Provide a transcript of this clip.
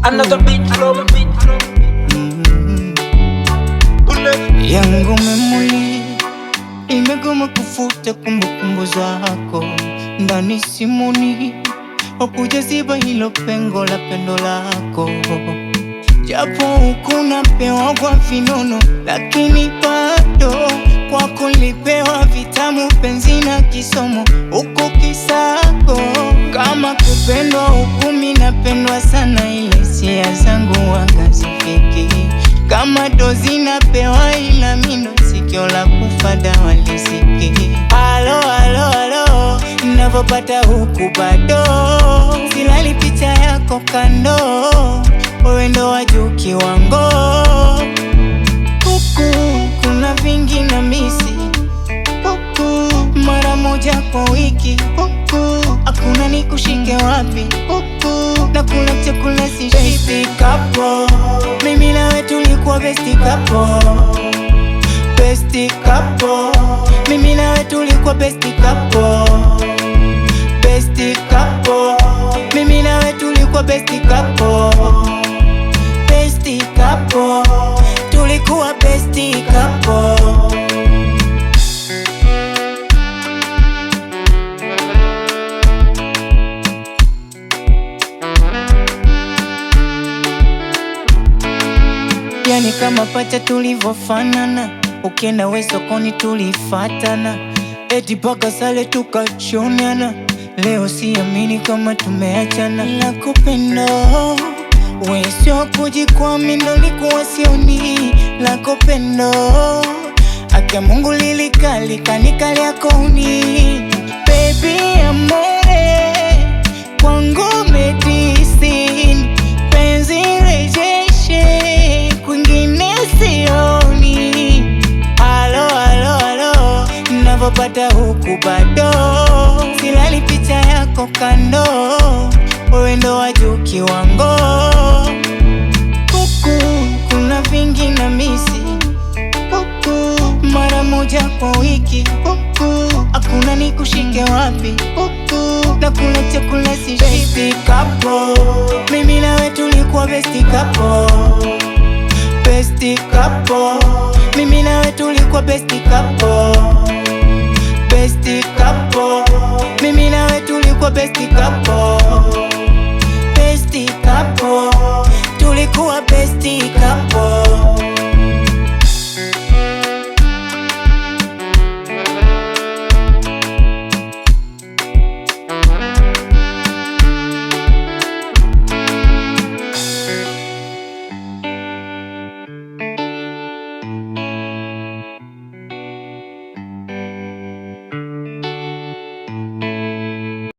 Another beat from yangu memuli imegoma kufuta kumbukumbu zako ndani simuni, wakujaziba hilo pengo la pendo lako. Japo ukuna pewa kwa vinono, lakini bado kwako lipewa vitamu, penzi na kisomo uko kisako. Kama kupendwa hukumi napendwa sana, ile hisia zangu wangazifiki. Kama dozi napewa ila mino sikio la kufa dawa lisiki. Alo, alo, alo, navopata huku bado silali picha yako kando, wewe ndo wajuu kiwango. Huku kuna vingi na misi, huku mara moja kwa wiki, huku hakuna nikushike wapi, huku nakula chakula sishibi. Besti couple, mimi nawe tulikuwa besti couple. Besti couple, mimi nawe tulikuwa besti couple. Besti couple, mimi nawe tulikuwa besti couple. Besti couple, tulikuwa besti couple. Yani kama pacha tulivofanana, ukienda we sokoni tulifatana, eti paka sale tukachonana. Leo siamini kama tumeachana. Nakupenda we sio kujikwami, ndo likuwa sioni. Nakupenda akia Mungu lilikali kanikali akoni. Baby amore kwangu medicine, penzi rejeshe kwingine sioni. Alo, alo, alo, navopata huku bado silali picha yako kando, wewe ndo wajuu kiwango. Huku kuna vingi na misi, huku mara moja kwa wiki, huku hakuna nikushike wapi, huku nakula chakula sishibi. Besti couple, mimi nawe tulikuwa besti couple. Besti couple, mimi nawe tulikuwa besti couple. Besti couple, mimi nawe tulikuwa besti couple.